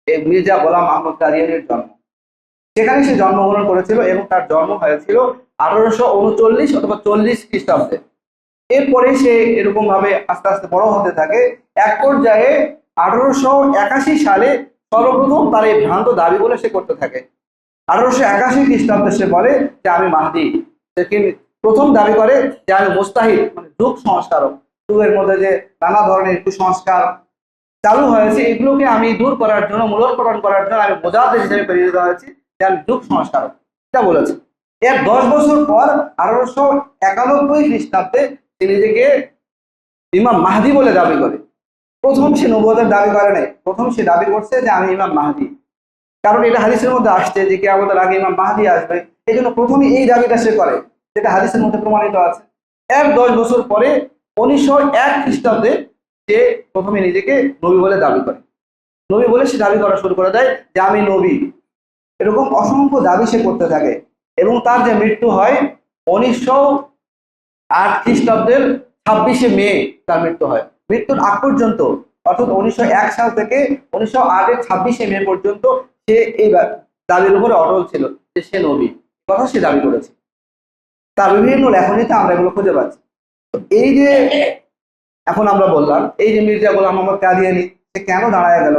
এই মির্জা গোলাম আহমদ কাদিয়ানীর জন্ম। সেখানে সে জন্মগ্রহণ করেছিল এবং তার জন্ম হয়েছিল 1839 অথবা 40 খ্রিস্টাব্দে। এরপরে সে এরকম ভাবে আস্তে আস্তে বড় হতে থাকে। এক পর্যায়ে 1881 সালে সর্বপ্রথম তার এই ভ্রান্ত দাবি বলে সে করতে থাকে। 1881 খ্রিস্টাব্দে সে বলে যে আমি মাহদি। সে প্রথম দাবি করে যে আমি মুস্তাহিদ, মানে যুগ সংস্কারক। যুগের মধ্যে যে নানা ধরনের কুসংস্কার চালু হয়েছে এগুলোকে আমি দূর করার জন্য, মূলোৎপাটন করার জন্য আমি মুজাদ্দিদ হিসেবে পরিচিত হয়েছি যে আমি যুগ সংস্কারক। এটা বলেছে। এর 10 বছর পর 1891 খ্রিস্টাব্দে সে নিজেকে ইমাম মাহদি বলে দাবি করে। প্রথম সে নবুয়তের দাবি করে নাই, প্রথম সে দাবি করছে যে আমি ইমাম মাহদি। কারণ এটা হাদিসের মধ্যে আসছে যে কিয়ামতের আগে ইমাম মাহদি আসবে, এই জন্য প্রথমে এই দাবিটা সে করে, যেটা হাদিসের মধ্যে প্রমাণিত আছে। এর 10 বছর পরে 1901 খ্রিস্টাব্দে সে প্রথমে নিজেকে নবী বলে দাবি করে। নবী বলে সে দাবি করা শুরু করে দেয় যে আমি নবী। এরকম অসংখ্য দাবি সে করতে থাকে এবং তার যে মৃত্যু হয় 1908 খ্রিস্টাব্দের 26শে মে তার মৃত্যু হয়। মৃত্যুর আগ পর্যন্ত, অর্থাৎ 1901 সাল থেকে 1908-এর 26শে মে পর্যন্ত সে এই দাবির উপরে অটল ছিল যে সে নবী, কথা সে দাবি করেছে। তার বিভিন্ন লেখনীতে আমরা এগুলো খুঁজে পাচ্ছি। তো এই যে এখন আমরা বললাম, এই যে মির্জা গোলাম মোহাম্মদ কাদিয়ানী সে কেন দাঁড়ায় গেল,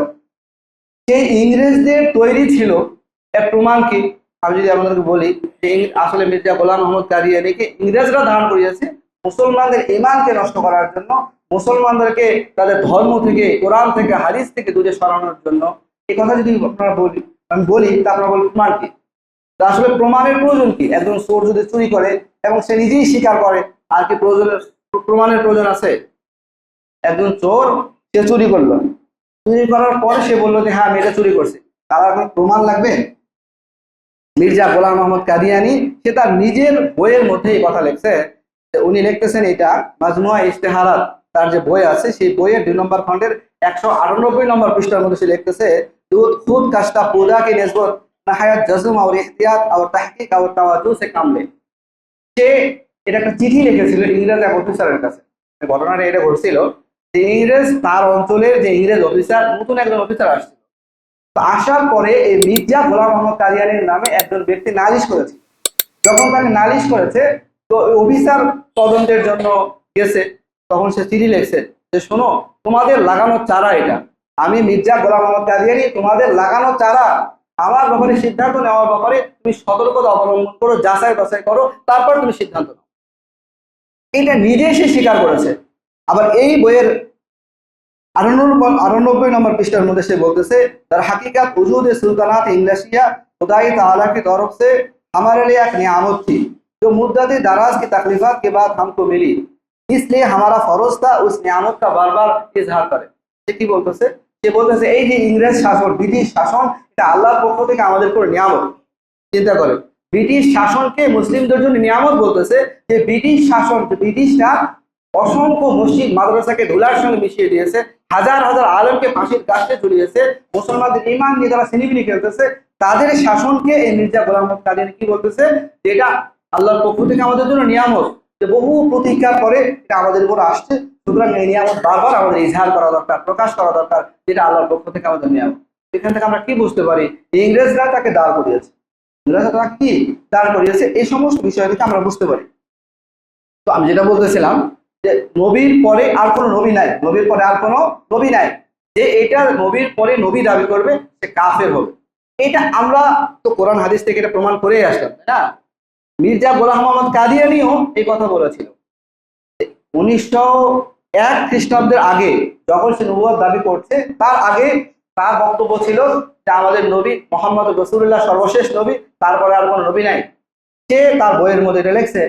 সেই ইংরেজদের তৈরি ছিল এর প্রমাণ কি? আমি যদি আপনাদেরকে বলি যে আসলে মির্জা গোলাম মোহাম্মদ কাদিয়ানীকে ইংরেজরা দাঁড় করিয়েছে মুসলমানদের ঈমানকে নষ্ট করার জন্য, মুসলমানদেরকে তাদের ধর্ম থেকে, কোরআন থেকে, হাদিস থেকে দূরে সরানোর জন্য। এই কথা যদি আপনারা আমি বলি তা আপনারা বলবেন প্রমাণ কি? তা আসলে প্রমাণের প্রয়োজন কি? একজন চোর যদি চুরি করে এবং সে নিজেই স্বীকার করে, আর কি প্রমাণের প্রয়োজন আছে? একজন চোর, সে চুরি করলো, চুরি করার পর সে বললো যে হ্যাঁ আমি এটা চুরি করছি, তার এখন প্রমাণ লাগবে? মির্জা গোলাম মোহাম্মদ কাদিয়ানী সে তার নিজের বইয়ের মধ্যে এই কথা লিখছে। উনি লিখতেছেন এটা মাজমুয়া ইশতেহারাত, তার যে বই আছে সেই বইয়ের 2 নম্বর খণ্ডের 198 নম্বর পৃষ্ঠার মধ্যে সে লিখতেছে खुद कश्ता पूरा की निस्बत नहायत जज्म और एहतियात और तहकीक और तवज्जो से काम ले। সে এটা একটা চিঠি লিখেছিল ইংরেজ এক অফিসারের কাছে। ঘটনাটা এটা ঘটছিল যে ইংরেজ তার অঞ্চলের যে ইংরেজ অফিসার, নতুন একজন অফিসার আসছিল। তো আসার পরে এই মির্জা গোলাম মোহাম্মদ কাদিয়ানীর নামে একজন ব্যক্তি নালিশ করেছে। যখন তাকে নালিশ করেছে, তো অফিসার তদন্তের জন্য গেছে, তখন সে চিঠি লিখছে যে শোনো, তোমাদের লাগানো চারা এটা, আমি মির্জা গোলাম মোহাম্মদ কাদিয়ানী, তোমাদের লাগানো চারা, আমার ব্যাপারে সিদ্ধান্ত নেওয়ার ব্যাপারে তুমি সতর্কতা অবলম্বন করো, যাচাই বাছাই করো, তারপর তুমি সিদ্ধান্ত নাও। এটা নিজে সে স্বীকার করেছে। আবার এই বইয়ের 98 নম্বর पृष्ठर मध्य से बोलते से दर हकीकत वजूद सुल्तानात इंग्लिशिया खुदाई ताला की तरफ से हमारे लिए एक नियामत थी जो मुद्दत दराज की तकलीफात के बाद हमको मिली, इसलिए हमारा फर्ज था उस नियामत का बार बार इजहार करें। কি বলতেছে? সে বলতেছে এই যে ইংরেজ শাসন, ব্রিটিশ শাসন, এটা আল্লাহর পক্ষ থেকে আমাদের উপর নিয়ামত। চিন্তা করেন, ব্রিটিশ শাসনকে মুসলিমদের জন্য নিয়ামত বলতেছে, যে ব্রিটিশ শাসন, ব্রিটিশরা অসংখ্য মসজিদ মাদ্রাসাকে ধুলার সঙ্গে মিশিয়ে দিয়েছে, হাজার হাজার আলেমকে ফাঁসির কাস্টে ঝুলিয়েছে, মুসলমানদের ঈমান নিয়ে যারা ছিনিমিনি খেলতেছে, তাদের শাসনকে এই মির্জা গোলাম মোহাম্মদ কাদিয়ানী কি বলতেছে যে এটা আল্লাহর পক্ষ থেকে আমাদের জন্য নিয়ামত, যে বহু প্রতীক্ষার পরে এটা আমাদের উপর আসছে, সুতরাং এই নিয়ামত বারবার আমাদের ইজহার করা দরকার, প্রকাশ করা দরকার, যেটা আল্লাহর পক্ষ থেকে আমাদের নিয়ামত। এখান থেকে আমরা কি বুঝতে পারি? ইংরেজরা তাকে দাঁড় করিয়েছে, ইংরেজরা তাকে কি দাঁড় করিয়েছে, এই সমস্ত বিষয় থেকে আমরা বুঝতে পারি। তো আমি যেটা বলতেছিলাম যে নবীর পরে আর কোনো নবী নাই, নবীর পরে আর কোনো নবী নাই, যে এটা নবীর পরে নবী দাবি করবে সে কাফের হবে। এটা আমরা তো কোরআন হাদিস থেকে এটা প্রমাণ করেই আসলাম, তাই না? মির্জা গোলাম মোহাম্মদ কাদিয়ানীও এই কথা বলেছিল। 1901 খ্রিস্টাব্দের আগে যখন সে নবুয়ত দাবি করছে, তার আগে তার বক্তব্য ছিল যে আমাদের নবী মোহাম্মদ রাসূলুল্লাহ সর্বশেষ নবী, তারপরে আর কোনো নবী নাই। সে তার বইয়ের মধ্যে এটা লিখছে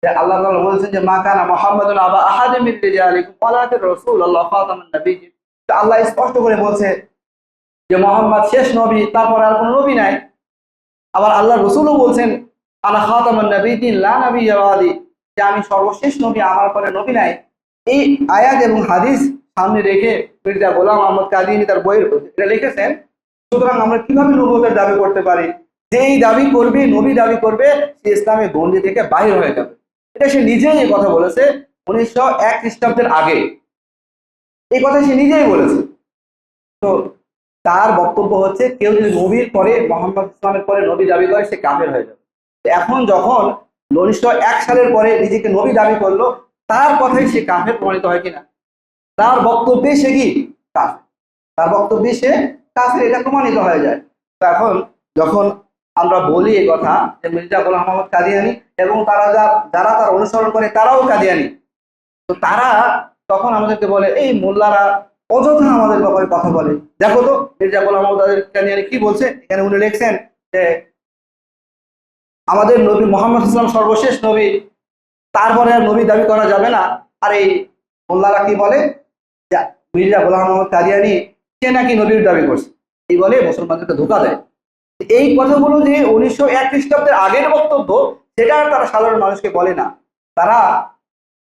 যে আল্লাহ তাআলা বলেছেন যে মা কানা মুহাম্মাদুন আবা আহাদিন মিন রিজালিকুম ওয়ালাকিন রাসূলুল্লাহ খাতামুন নবিয়্যিন। আল্লাহ স্পষ্ট করে বলছে যে মোহাম্মদ শেষ নবী, তারপর আর কোনো নবী নাই। আবার আল্লাহ রাসূলও বলছেন আনা খাতামুন নবিয়্যিন লা নাবিয়্যা বাদি, যে আমি সর্বশেষ নবী, আমার পরে নবী নাই। এই আয়াত এবং হাদিস সামনে রেখে মির্জা গোলাম মোহাম্মদ কাদিয়ানী তার বইয়ের এটা লিখেছেন। সুতরাং আমরা কিভাবে নবুয়তের দাবি করতে পারি? যে এই দাবি করবে, নবী দাবি করবে, সে ইসলামের গণ্ডি থেকে বাহির হয়ে যাবে। এটা সে নিজেই এই কথা বলেছে 1901 খ্রিস্টাব্দের আগে, এই কথা সে নিজেই বলেছে। তো তার বক্তব্য হচ্ছে কেউ যদি নবীর পরে, মোহাম্মদ ইসলামের পরে নবী দাবি করে, সে কাফের হয়ে যাবে। এখন যখন 1901 সালের পরে নিজেকে নবী দাবি করলো, তার কথাই সে কাফের প্রমাণিত হয় কিনা? তার বক্তব্যে সে কি কাফের, তার বক্তব্যে সে কাফের, এটা প্রমাণিত হয়ে যায়। তো এখন যখন আমরা বলি এই কথা যে মির্জা গোলাম মোহাম্মদ কাদিয়ানী এবং তারা যারা তার অনুসরণ করে তারাও কাদিয়ানী, তো তারা তখন আমাদেরকে বলে এই মোল্লারা অযথা আমাদের ব্যাপারে কথা বলে। দেখো তো মির্জা গোলাম মোহাম্মদ কাদিয়ানী কি বলছে, এখানে উনি লিখছেন যে আমাদের নবী মোহাম্মদ ইসলাম সর্বশেষ নবী, তারপরে আর নবী দাবি করা যাবে না। আর এই মোল্লারা কি বলে যে মির্জা গোলাম মোহাম্মদ কাদিয়ানী সে নাকি নবীর দাবি করছে, এই বলে মুসলমানদেরকে ধোঁকা দেয়। এই কথাগুলো যে 1901 খ্রিস্টাব্দের আগের বক্তব্য, সেটা আর তারা সাধারণ মানুষকে বলে না। তারা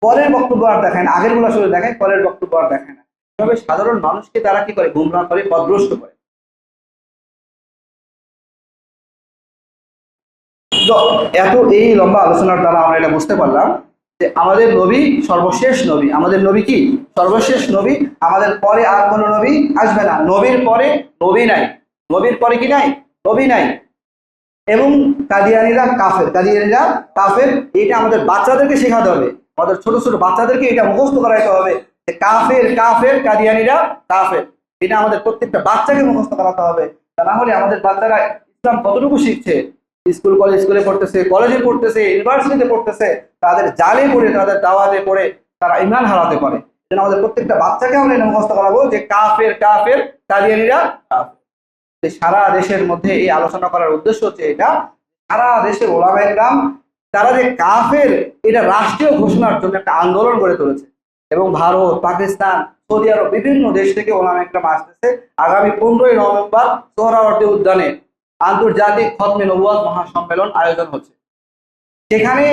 পরের বক্তব্য আর দেখায় না, আগের গুলো আসলে দেখায়, পরের বক্তব্য আর দেখায় না। তবে সাধারণ মানুষকে তারা কি করে, গুমরাহ করে, পথভ্রষ্ট করে। তো এত এই লম্বা আলোচনার দ্বারা আমরা এটা বুঝতে পারলাম যে আমাদের নবী সর্বশেষ নবী। আমাদের নবী কি সর্বশেষ নবী, আমাদের পরে আর কোনো নবী আসবে না। নবীর পরে নবী নাই, নবীর পরে কি নাই, নবী নাই। এবং কাদিয়ানীরা কাফের, কাদিয়ানীরা কাফের, এটা আমাদের বাচ্চাদেরকে শেখাতে হবে, আমাদের ছোট ছোট বাচ্চাদেরকে এটা মুখস্থ করাইতে হবে যে কাফের কাফের, কাদিয়ানীরা কাফের। এটা আমাদের প্রত্যেকটা বাচ্চাকে মুখস্থ করাতে হবে। তা না হলে আমাদের বাচ্চারা ইসলাম কতটুকু শিখছে, স্কুল কলেজ, স্কুলে পড়তেছে, কলেজে পড়তেছে, ইউনিভার্সিটিতে পড়তেছে, তাদের জালে পড়ে, তাদের দাওয়াতে পড়ে তারা ইমান হারাতে পারে। আমাদের প্রত্যেকটা বাচ্চাকে আমরা এটা মুখস্থ করাবো যে কাফের কাফের, কাদিয়ানীরা কাফের। সারা দেশের মধ্যে এই আলোচনা করার উদ্দেশ্য হচ্ছে এটা, সারা দেশের ওলামায়ে কেরাম তারা যে কাফের এটা রাষ্ট্রীয় ঘোষণার জন্য একটা আন্দোলন গড়ে তুলেছে। এবং ভারত, পাকিস্তান, সৌদি আরব, বিভিন্ন দেশ থেকে ওলামায়ে কেরাম আসতেছে। আগামী 15ই নভেম্বর সোহরাওয়ার্দী উদ্যানে আন্তর্জাতিক খতমে নবুয়ত মহাসম্মেলন আয়োজন হচ্ছে। সেখানে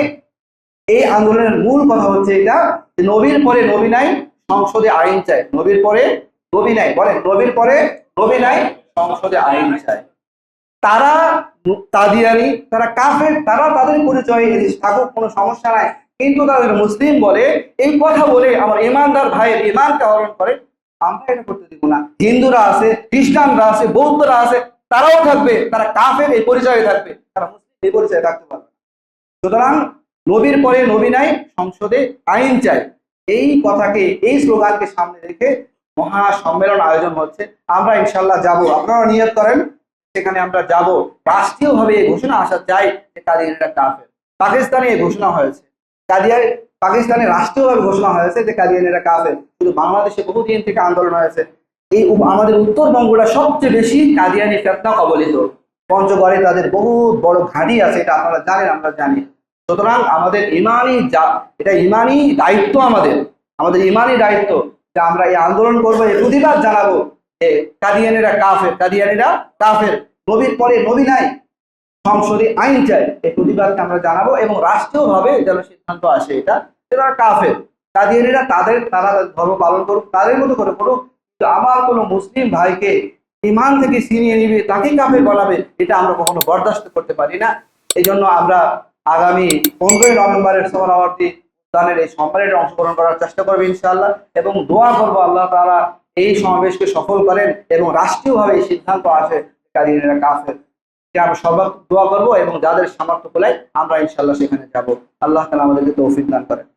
এই আন্দোলনের মূল কথা হচ্ছে এটা যে নবীর পরে নবী নাই, সংসদে আইন চাই। নবীর পরে নবী নাই, বলেন নবীর পরে নবী নাই, সংসদে আইন চাই। তারা কাদিয়ানী, তারা কাফের, তারা তাদের পরিচয় থাকুক, কোনো সমস্যা নাই, কিন্তু তাদের মুসলিম বলে, এই কথা বলে আমার ইমানদার ভাইয়ের ইমানকে হরণ করে, আমরা এটা করতে দিব না। হিন্দুরা আছে, খ্রিস্টানরা আছে, বৌদ্ধরা আছে, তারাও থাকবে, তারা কাফের এই পরিচয়ে থাকবে, তারা মুসলিম এই পরিচয়ে থাকতে পারবে। সুতরাং নবীর পরে নবী নাই, সংসদে আইন চাই, এই কথাকে, এই স্লোগানকে সামনে রেখে মহা সম্মেলন আয়োজন হচ্ছে। আমরা ইনশাল্লাহ যাব, আপনারা নিয়ত করেন সেখানে আমরা যাব। রাষ্ট্রীয়ভাবে এই ঘোষণা আসা চাই যে কাদিয়ানীরা কাফের। পাকিস্তানে এই ঘোষণা হয়েছে, পাকিস্তানে রাষ্ট্রীয়ভাবে ঘোষণা হয়েছে যে কাদিয়ানীরা কাফের। শুধু বাংলাদেশে বহুদিন থেকে আন্দোলন হয়েছে। এই আমাদের উত্তরবঙ্গটা সবচেয়ে বেশি কাদিয়ানী ফিতনা কবলিত। পঞ্চগড়ে তাদের বহু বড় ঘাঁটি আছে, এটা আপনারা জানেন, আমরা জানি। সুতরাং আমাদের ইমানি এটা ইমানি দায়িত্ব, আমাদের ইমানি দায়িত্ব যে আমরা এই আন্দোলন করবো, এই প্রতিবাদ জানাবো যে কাদিয়ানীরা কাফের, কাদিয়ানীরা কাফের, নবীর পরে নবী নাই, সংসদে আইন চাই। এই প্রতিবাদকে আমরা জানাবো এবং রাষ্ট্রীয়ভাবে যেন সিদ্ধান্ত আসে এটা তারা কাফের। কাদিয়ানীরা তারা ধর্ম পালন করুক, তাদের মতো করে করুক, কিন্তু আমার কোনো মুসলিম ভাইকে ইমান থেকে ছিনিয়ে নিবে, তাকে কাফের বলাবে, এটা আমরা কখনো বরদাস্ত করতে পারি না। এই জন্য আমরা আগামী 15ই নভেম্বরের সোহরাওয়ার্দী উদ্যানের এই সম্মেলনে অংশগ্রহণ করার চেষ্টা করবো ইনশাআল্লাহ, এবং দোয়া করবো আল্লাহ তাআলা এই সমাবেশকে সফল করেন এবং রাষ্ট্রীয়ভাবে এই সিদ্ধান্ত আসে কাদিয়ানীরা কাফের। আমরা সবার দোয়া করবো এবং যাদের সামর্থ্য কুলায় আমরা ইনশাআল্লাহ সেখানে যাব। আল্লাহ তাআলা আমাদেরকে তৌফিক দান করেন।